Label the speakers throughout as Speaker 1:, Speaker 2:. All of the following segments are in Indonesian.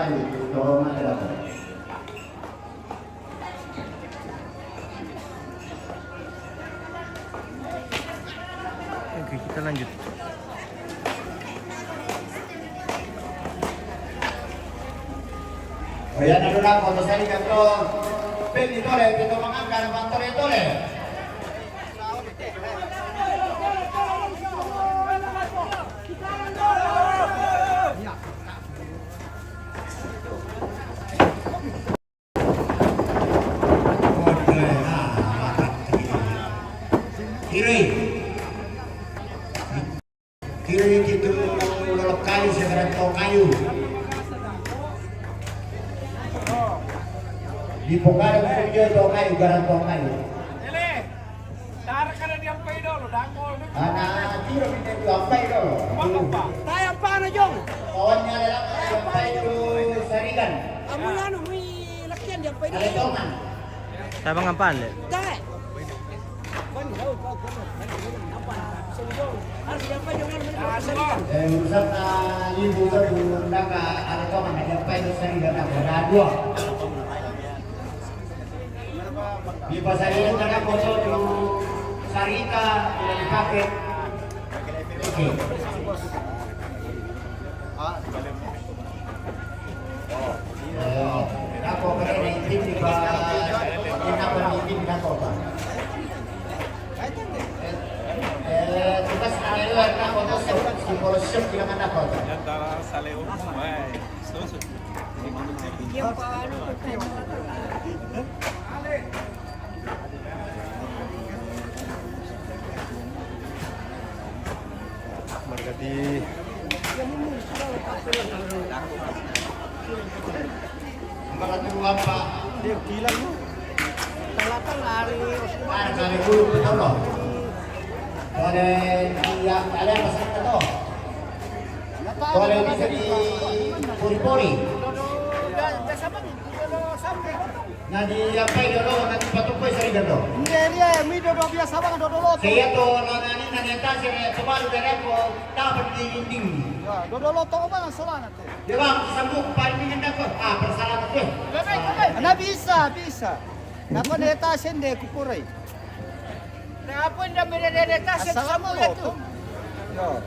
Speaker 1: kayu, dorongan ke dapur.
Speaker 2: Oke, kita lanjut.
Speaker 1: Oh ya, nadulang foto saya di kantor. Ben itu le, kita mengangkat kantor itu le. Kiri gitu lelok kayu, sekarang tong kayu. Di Pongkara punya tong kayu, garang tong kayu.
Speaker 3: Ele, dar kada diampai dulu, dangol.
Speaker 1: Anak tiro kita diampai dulu.
Speaker 3: Apa? Tayang pana jong.
Speaker 1: Kawannya adalah diampai itu Sarigan.
Speaker 3: Amo ano, may lakyan diampai
Speaker 1: Ada
Speaker 3: dulu.
Speaker 1: tongan.
Speaker 2: Tabang apaan, Le?
Speaker 3: Dai. Harus diampai jong
Speaker 1: Urusan ibu berundang ada tongan diampai itu Sarigan. Ada dua. Di pasar ini ada foto di Sarita yang dipakai. Oke. Aku keren ini di apa Pak? Tugas adalah foto simbol shop di mana Pak?
Speaker 4: Antara saleo, estou.
Speaker 2: Berarti
Speaker 1: Dua Pak.
Speaker 2: dia gila lu.
Speaker 3: Talatan lari.
Speaker 1: Dari dulu betul loh. Boleh dia kalian pesan itu. Boleh bisa di puri-puri. Nah di apa itu loh nanti patukoy sering gitu.
Speaker 3: Iya, mi dodo biasa bang dodo
Speaker 1: Saya tuh nani nanyata saya kemarin dari aku dapat di dinding.
Speaker 3: Dodo loto bang salah nanti.
Speaker 1: Dia bang sambung paling hendak kok. Persalahan aku.
Speaker 3: Nah bisa. Napa neta sende kupurai. Napa nda mere neta sende samu ya tu. Yo.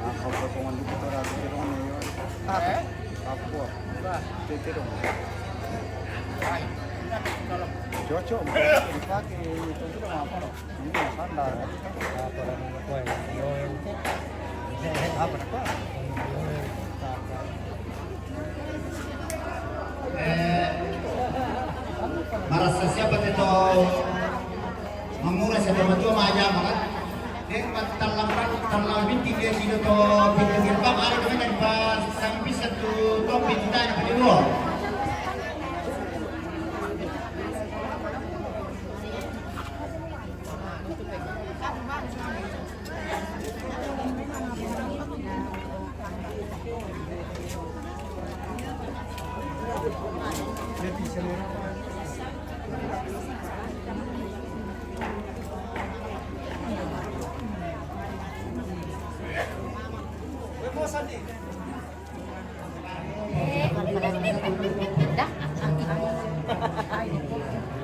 Speaker 2: Ako potongan dito para dito ngayon. Ako. Dito dong. Cocok. Dipakai itu sudah apa loh? Ini sandal. Apa apa apa?
Speaker 1: Merasa siapa itu menguras ada macam aja makan. Dia terlalu bintik dia tidak tahu pintu gerbang ada di mana pas sampai satu topi kita yang kedua.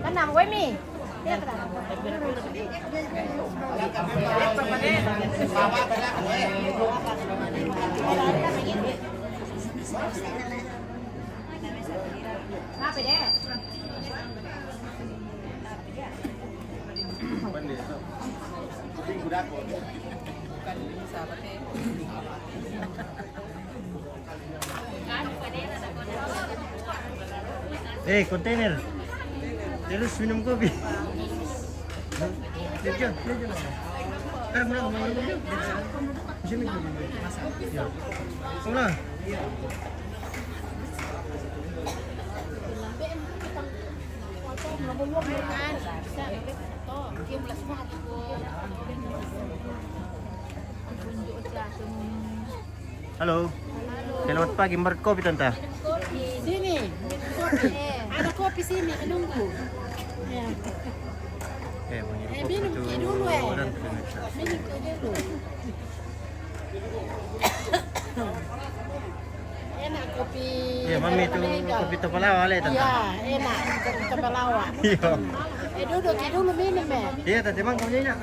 Speaker 5: Tenang, gue mi. Apa deh?
Speaker 2: Kontainer. Terus minum kopi. Lihat kan? Murah, minum. Sini masak. Ya. Murah. Halo. Selamat pagi, Mbak kopi tante.
Speaker 5: Sini. Ada kopi sini, menunggu. Ya.
Speaker 2: Banyak.
Speaker 5: minum ki dulu
Speaker 4: Dan pemirsa.
Speaker 5: Minum ki dulu. Enak kopi.
Speaker 4: Iya, mami itu kopi Topalawa le tante.
Speaker 5: Iya, enak kopi Topalawa.
Speaker 4: Iya.
Speaker 5: Duduk ki dulu minum ya.
Speaker 4: Iya, tante mang kopinya.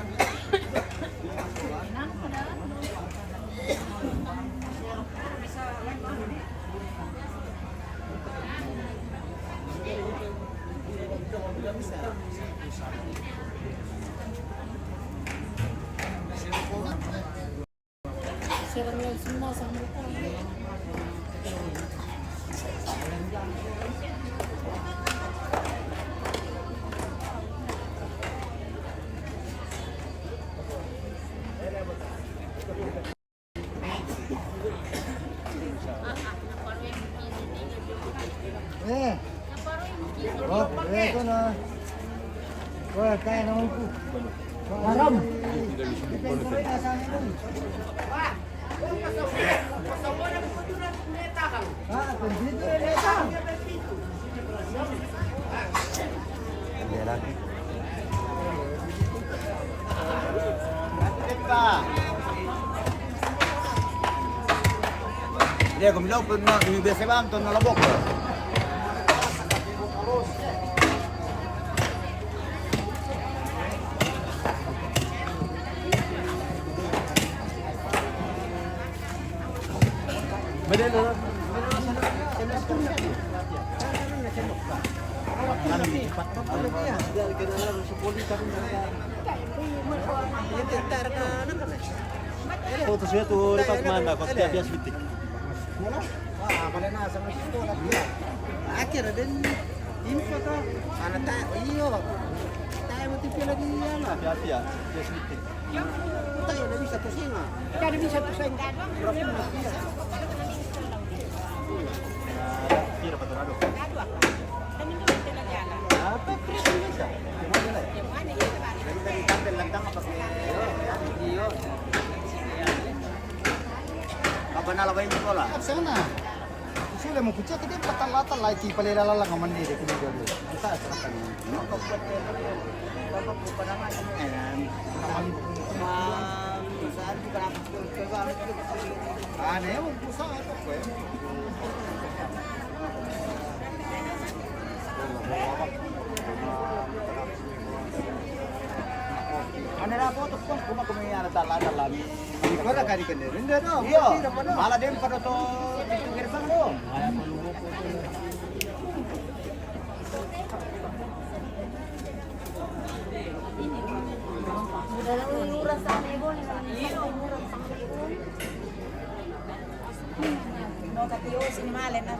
Speaker 5: Serangnya semua sama
Speaker 3: Oh, ito na. Wah, kaya naman po. Haram.
Speaker 2: Dia kumilaw pud na yung bese bang ton na labok.
Speaker 4: Foto saya tuh dapat mana kok tiap bias bitik.
Speaker 3: Wah, mana nasa ng ito na dia. Akhir din info to. Ano tayo? Iyo. Tayo mo tipi lagi yan.
Speaker 4: Hati-hati ya, bias bitik.
Speaker 3: Tayo na bisa to singa.
Speaker 5: Kada bisa pusing.
Speaker 4: Kira patorado.
Speaker 3: Apa preso bisa?
Speaker 2: Dari kantel lantang apa ke? Iyo. Apa nalabay mo ko la?
Speaker 3: Sana. Sila mo kutsa kita patal-latal lagi palilala lang ang mandiri kung dito. Kita sa kanya.
Speaker 2: No kapag bapak ko pa naman yan. Saan di ba
Speaker 3: Ano yung pusa ito ko eh.
Speaker 2: Ano na po to kung kumayara dala-dala.
Speaker 3: Ikaw na kari ka na rin dito.
Speaker 2: Iyo. Mala din pa to dito gerbang do.
Speaker 5: Murah sama ibu. Mau katiyo sinimalen na.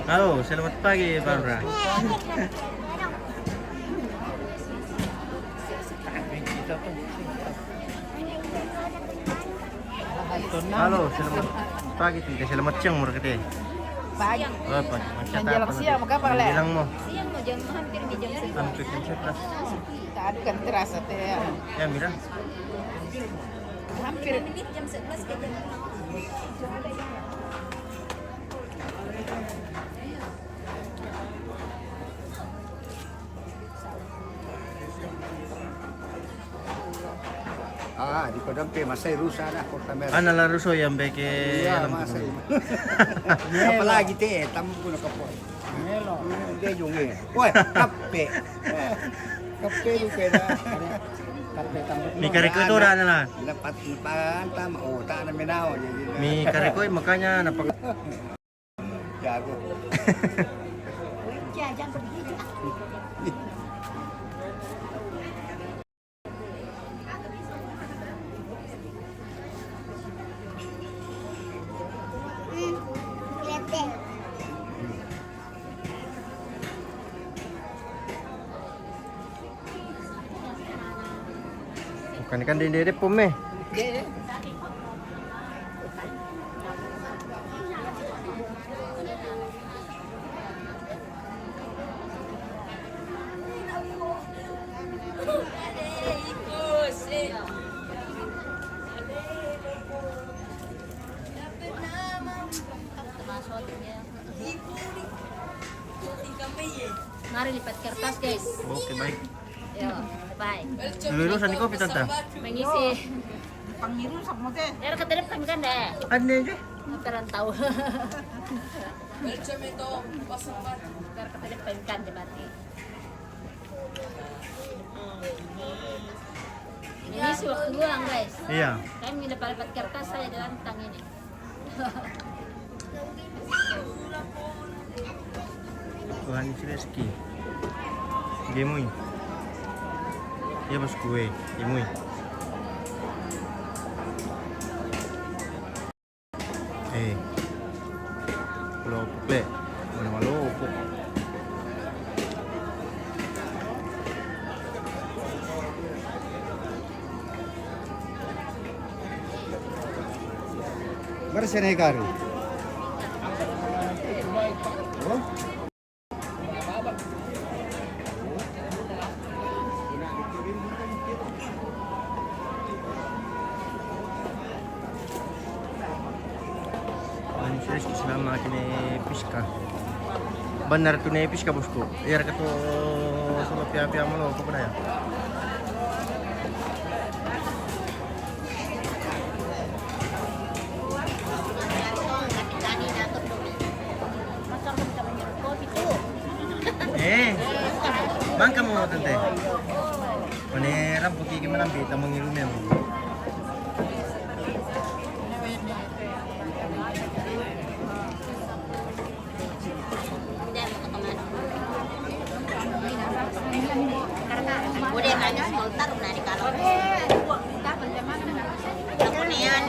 Speaker 4: Halo, selamat pagi, Barbara. Halo, selamat pagi. Tidak selamat siang mereka deh.
Speaker 5: Pagi.
Speaker 4: Oh, pagi.
Speaker 5: Menjelang siang, maka apa, Le?
Speaker 4: Menjelang mo.
Speaker 5: Siang mo jam hampir di jam 11.
Speaker 4: Hampir jam 11.
Speaker 5: Tadi kan terasa teh.
Speaker 4: Ya, Mira.
Speaker 5: Hampir menit jam 11 ke jam.
Speaker 2: Ah, di Kodampe masay rusa na ko kamera.
Speaker 4: Ano laro so yan, Beke?
Speaker 2: Iya, masay. Apalagi te, tamu ko na kapo.
Speaker 3: Melo.
Speaker 2: Hindi yung eh. Oy, kape. Kape lu pera. Kape tambah.
Speaker 4: Mi kariko ito na lang.
Speaker 2: Dapat pan tama oh, ta na minaw.
Speaker 4: Mi kariko makanya napak.
Speaker 2: Gago.
Speaker 5: Jangan begitu.
Speaker 4: Bukan ikan dede pom eh.
Speaker 5: Mari lipat kertas guys.
Speaker 4: Oke, baik.
Speaker 5: Yo, bye.
Speaker 4: Lulusan di kopi tante.
Speaker 5: Mengisi.
Speaker 3: Pangiru sama teh.
Speaker 5: Ya ketirip kami kan deh.
Speaker 4: Ada aja.
Speaker 5: Ntaran tahu. Ntar ketirip kami kan di mati. Ini sih waktu buang guys.
Speaker 4: Iya.
Speaker 5: Kami dapat kertas saya dalam tang ini.
Speaker 4: Tuhan Reski. Gemoy. Ya bos kue, gemoy. Pulau Pukle, mana Maluku.
Speaker 2: Mersenegari. Oh.
Speaker 4: Tuhan Reski selama kini piska. Benar tu nih piska bosku. Biar ketu sama pihak-pihak Maluku pada ya. Bangka mo tante. Paneram pagi gimana kita mengirimnya.
Speaker 5: Udah hanya sebentar nari kalau. Lakonian.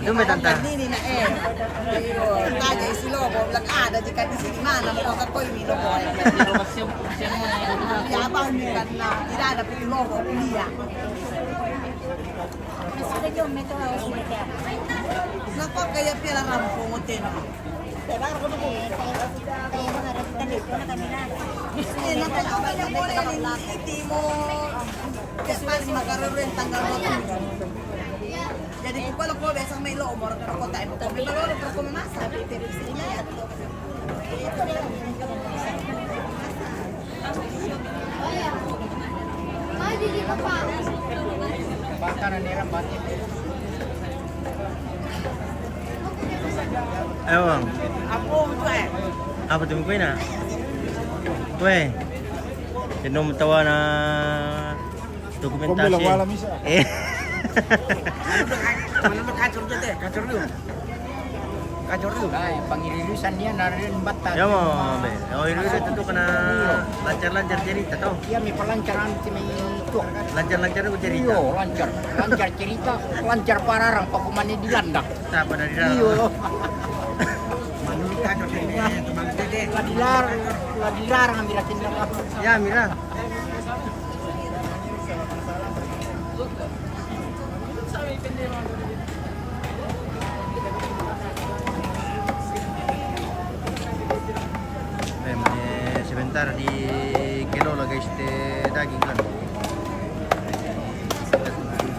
Speaker 4: Doon may tanta.
Speaker 3: Nini na Kaya isi lobo, ada jika di sini mana mau ke koi ini lobo. Siapa nih karena tidak ada pilih lobo dia. Nako kaya pila rampung hotel. Jadi kalau kau besok main lo umur kalau kau tak mau main lo kalau kau memasak dari sini ya.
Speaker 4: Ayo bang.
Speaker 3: Apa
Speaker 4: Apa tuh kue na? Kue. Sino tawa na dokumentasi.
Speaker 2: Kau bilang malam bisa.
Speaker 3: Mana kacur teh? Kacur dulu. Kacur dulu.
Speaker 2: Ay, pangililisan niya narin bata.
Speaker 4: Ya mo, be. Oh, itu tentu kena lancar-lancar cerita toh.
Speaker 2: Iya, may palancaran si may itu.
Speaker 4: Lancar-lancar aku cerita.
Speaker 2: Iyo, lancar. Lancar cerita, lancar pararang pakumani dilandak.
Speaker 4: kita apa dari dalam?
Speaker 2: Iyo.
Speaker 3: Manulita ka kay teman dede.
Speaker 2: Ladilar ngambil akin lang.
Speaker 4: Ya, Mira. Sebentar di kelola guys daging kan.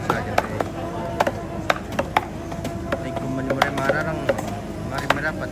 Speaker 4: Saja deh. Assalamualaikum warahmatullahi wabarakatuh. Mari merapat.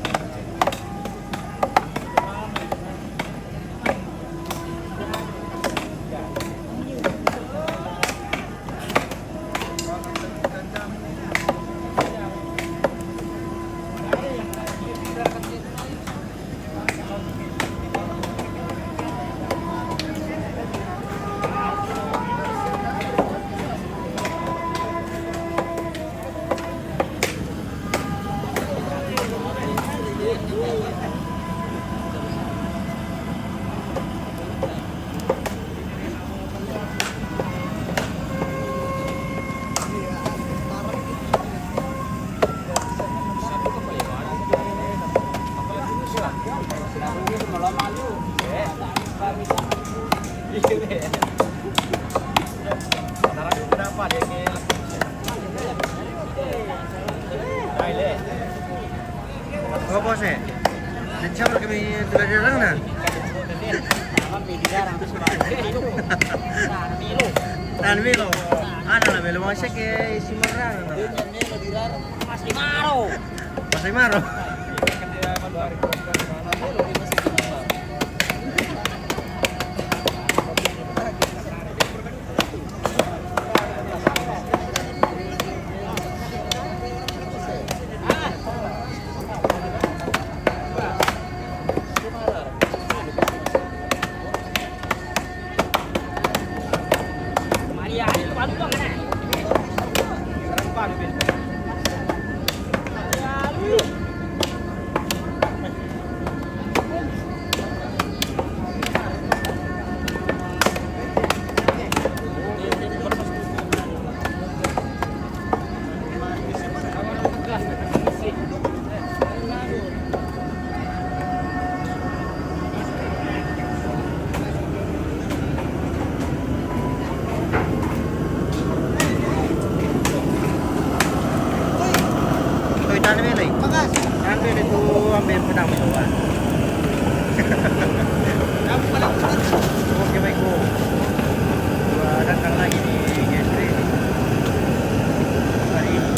Speaker 4: Oh bos eh, siapa kami belajar lang na? Nan Milo, ano na Milo mga siya kay Simorano na? Mas Limaro. Tahan Milo. Tahan Milo itu ambil pedang bawah. Oke baik bu. Gua datang lagi di GSP ini. Hari ini.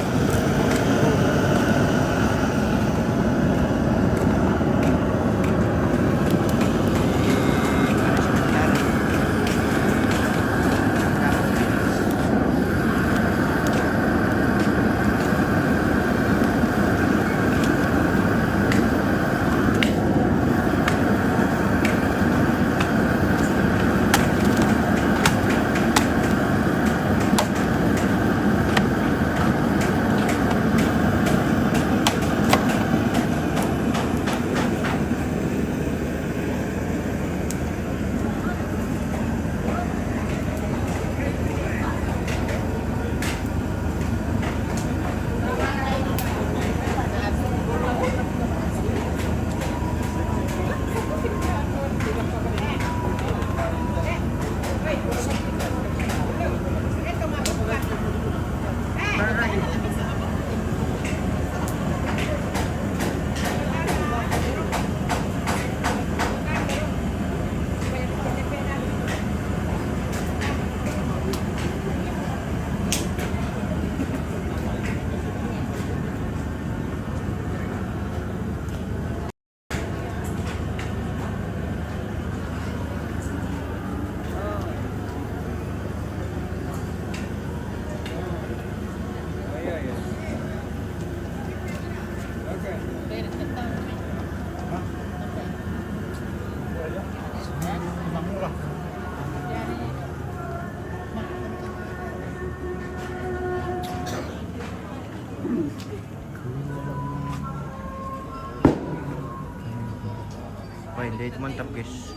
Speaker 4: Wah, dia itu mantap guys.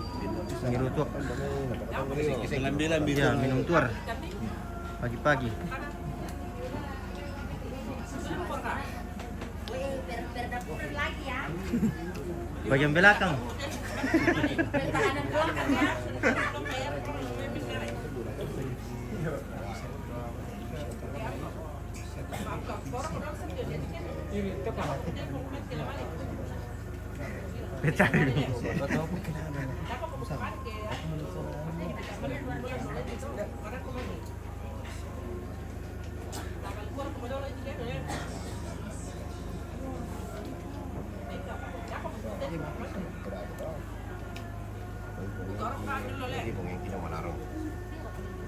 Speaker 4: Ngirutuk. Ya, minum tuar pagi-pagi. Bagian belakang. Pencari.
Speaker 2: Jadi pengingki nama Naro.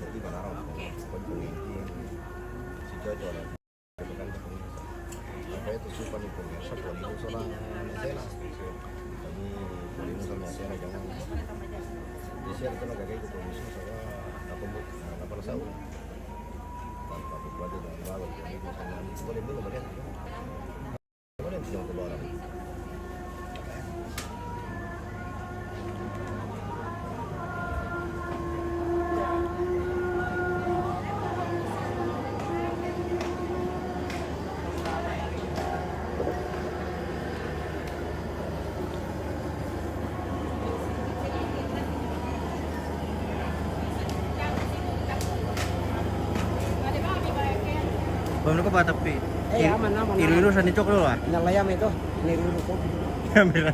Speaker 2: Jadi Naro. Pengingki si Jojo lah. Itu kan pengingki. Apa itu suka nih pemirsa polino soal Mesena. Kami polino soal Mesena jangan. Di share itu naga kayak gitu polino soal apa buat apa rasau. Tanpa berbuat dan lalu jadi misalnya boleh dulu boleh. Boleh tidak keluar.
Speaker 4: Paano ko ba tapi?
Speaker 3: Aman.
Speaker 4: Irurusan ni Chok lah.
Speaker 3: Nalayam itu, nilulu ko.
Speaker 4: Kamera.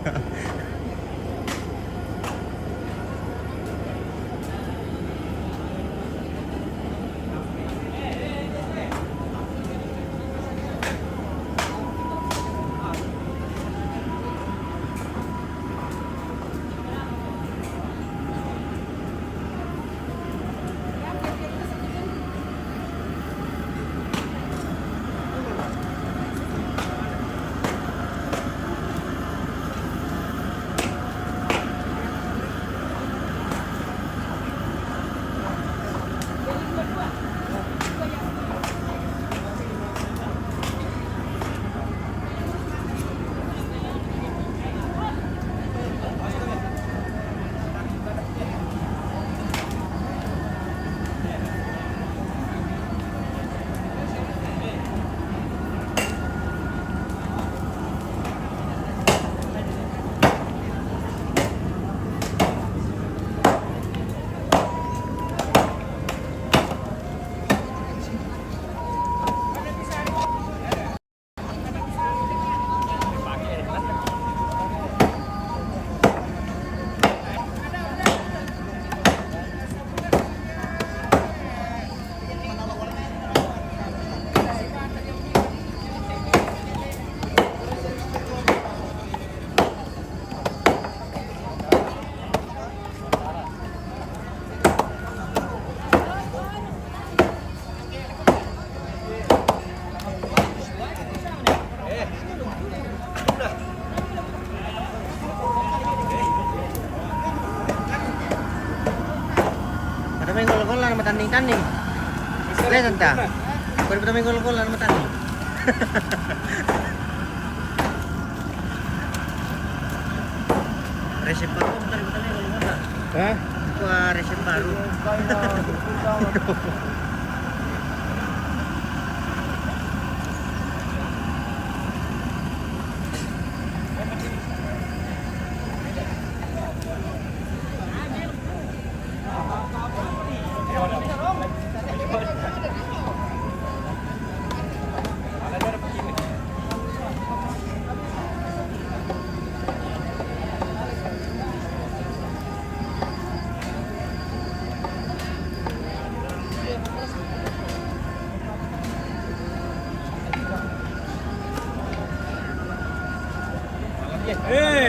Speaker 4: Main gol-gol lah tanding-tanding. Lihat entah. Baru main gol-gol lah tanding. Resep baru bentar kita main gol-gol lah.
Speaker 2: Hah?
Speaker 4: Wah, resep baru.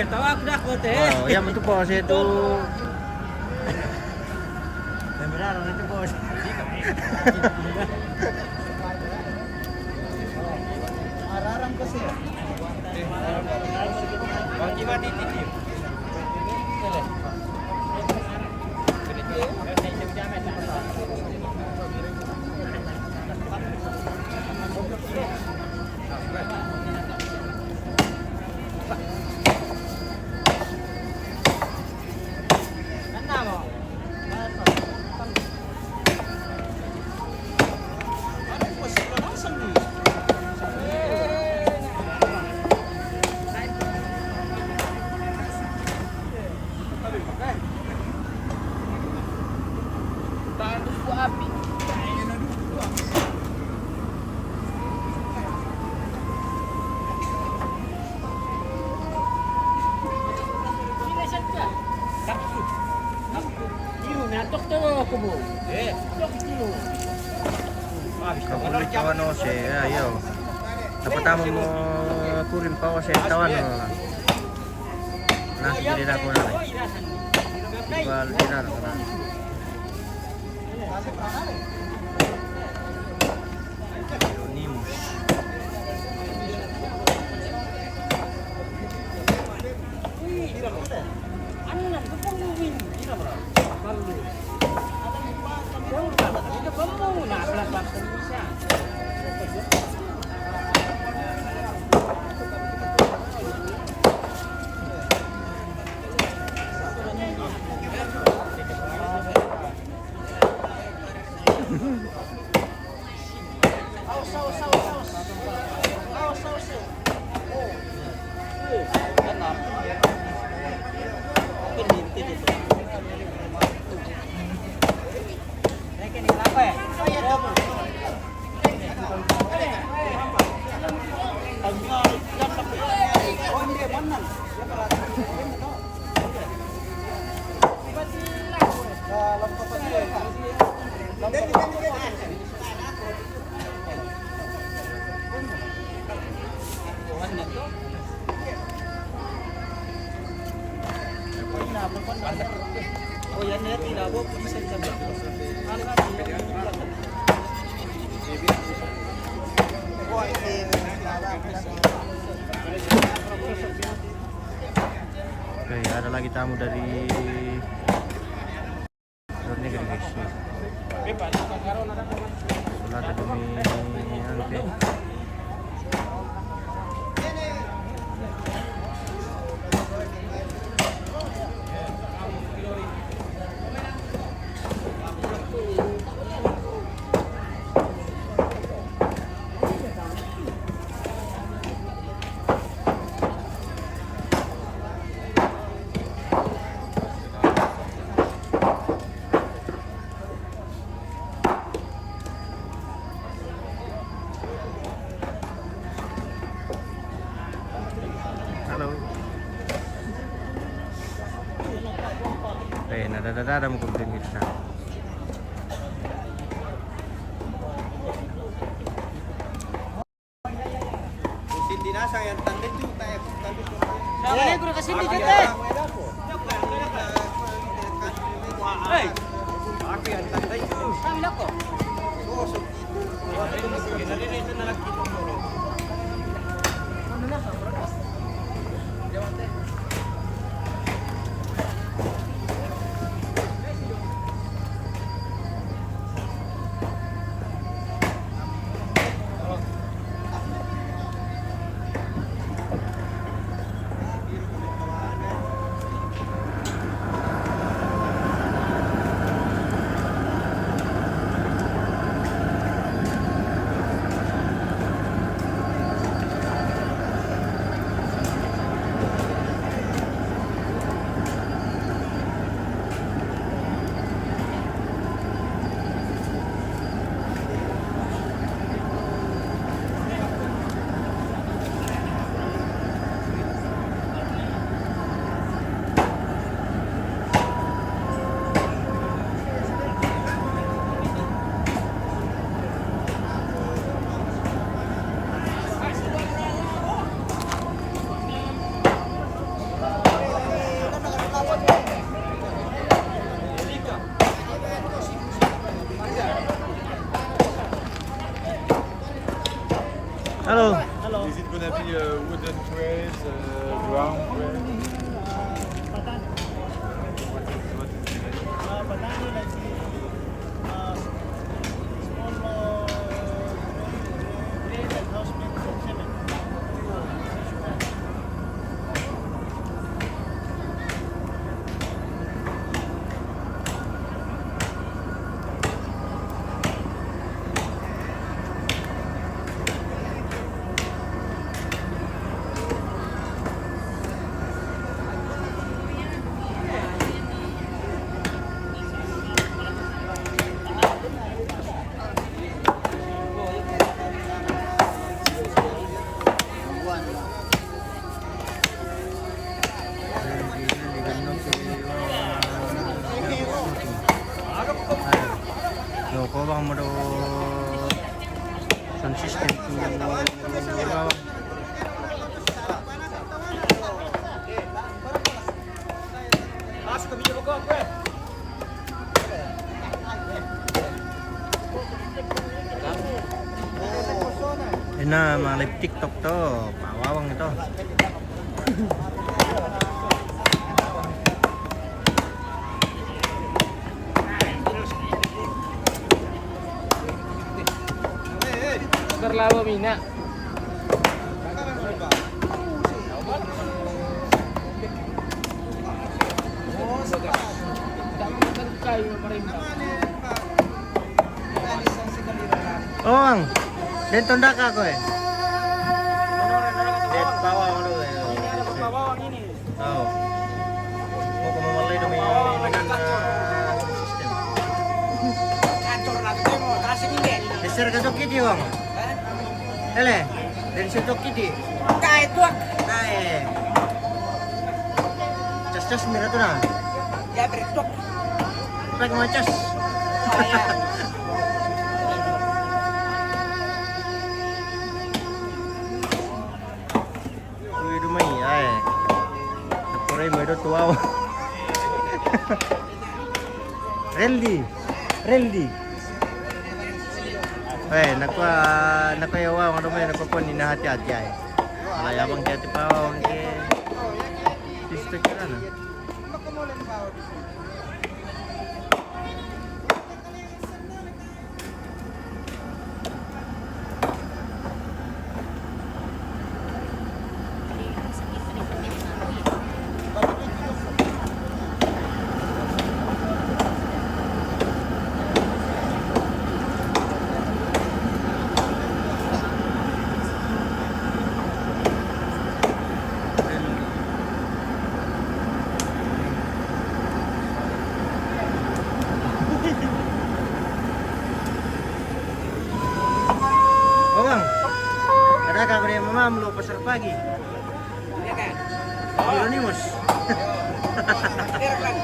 Speaker 3: Tawag na ko te.
Speaker 4: Oh, yan mo ito po kasi ito. Kamera ito po.
Speaker 3: Araram kasi. Bagi mati titip. ko mo.
Speaker 4: Kapulit kawan o siya, ayaw. Napatama mo kurin pa o siya tawan o. Nah, jadi aku na rin. Igual tirar ko na. Nimus.
Speaker 3: Oh yan na tidak po bisa sabi.
Speaker 4: Oke, ada lagi tamu dari luar negeri guys. Sudah ada demi angke. Halo. Nada mo kumplin kita.
Speaker 3: Hindi na sa yan tandit yung tayo. Dawali ko kasi hindi dito. Hey. Ako yan tandit. Sabi lang ko. Oo, so dito. Na lang dito. Ano na?
Speaker 4: Halo.
Speaker 6: Is it gonna be wooden trays, round trays?
Speaker 4: awang mo do sound system to awang. Yan na, mga live TikTok to. Pawawang ito.
Speaker 6: Terlalu minat.
Speaker 4: Awang, dan tonda ka ko eh. Dan bawang ano eh. Oh. Mau ko mamalay do may system. Geser ka dokit di wang. Hele, dari situ kiti.
Speaker 3: Kahit tuak.
Speaker 4: Nae. Cas mira tu na.
Speaker 3: Ya bertuk.
Speaker 4: Pag macas. Uy dumay ay. Napuray mo ito tuwaw. Reldi. Eh, nakayawa ano may nagpapon ni hati-hati ay. Malayabang hati pa ang ke. District na. Ada kabar yang mama lu pasar pagi.
Speaker 3: Iya kan?
Speaker 4: Hieronymus.
Speaker 3: Direkan.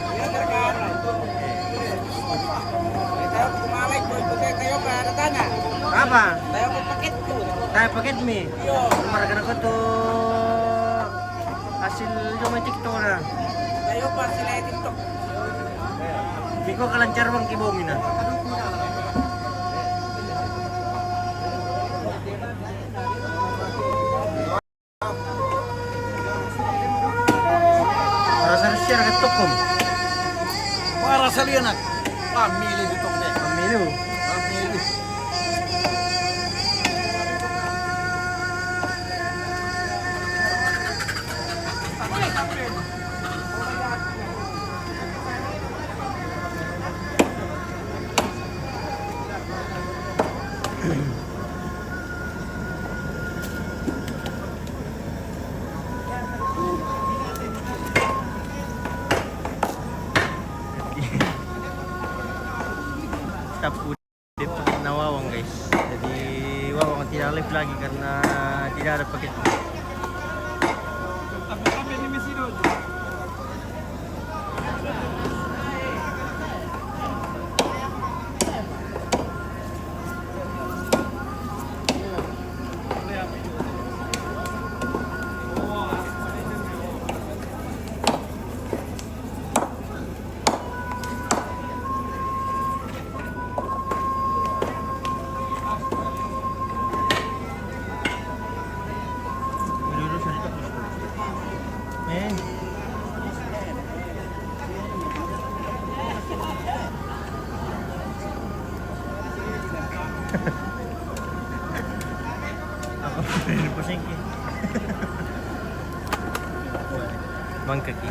Speaker 3: Kita kumalek kayo ka datana.
Speaker 4: Apa?
Speaker 3: Tayo ko paket tu.
Speaker 4: Tayo paket mi.
Speaker 3: Yo.
Speaker 4: Maragana ko to hasil yung TikTok na.
Speaker 3: Tayo pa sila TikTok.
Speaker 4: Di ko kalancar bang kibomi na. Share ka tokom.
Speaker 3: Para sa liyan at pamili dito ko.
Speaker 4: Pamilu.
Speaker 3: Pamili.
Speaker 4: Stop food dito nawawang guys. Jadi wawang tidak live lagi karena tidak ada paket. Pusing ki. Bangkak ki.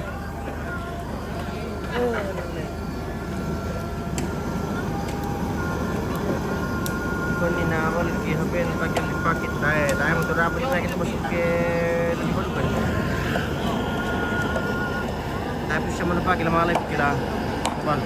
Speaker 4: Kung ninawal ki hapen pakai pakit dai motor apa lagi kita masuk ke libur kan. Tapi siya mana pakai lama lagi kila. Bal.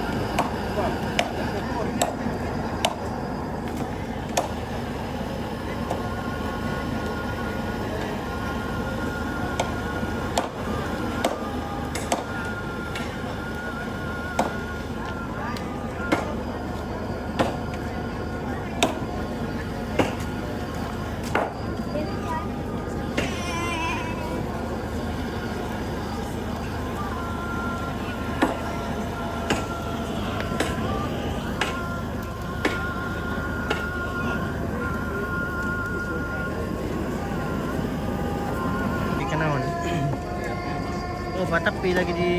Speaker 4: Oh, tapi lagi di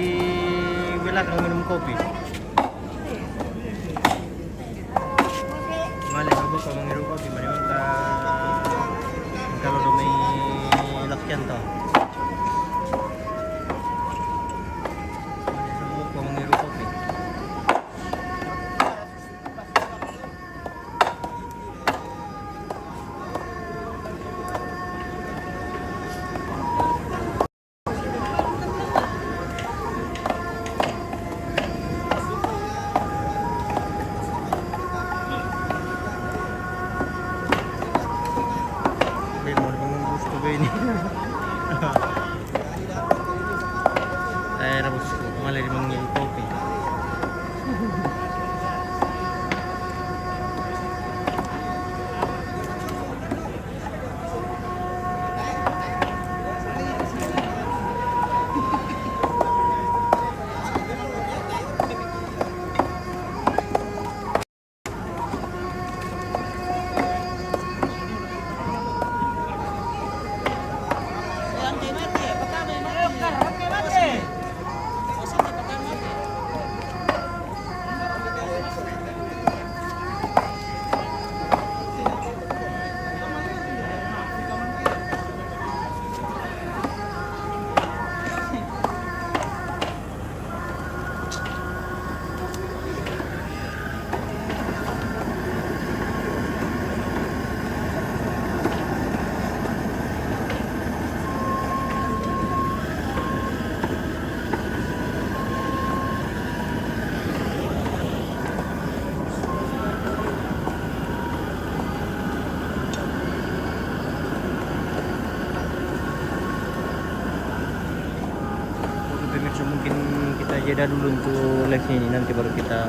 Speaker 4: belakang minum kopi. Mali mabuk kalau ngirum kopi, mali maka kalau domi lakyan to. Mali mabuk kalau ngirum kopi. Mau mengumbus tuh ini. Saya rebus malah dimanggil kopi. Pemirsa, mungkin kita jeda dulu untuk live ini, nanti baru kita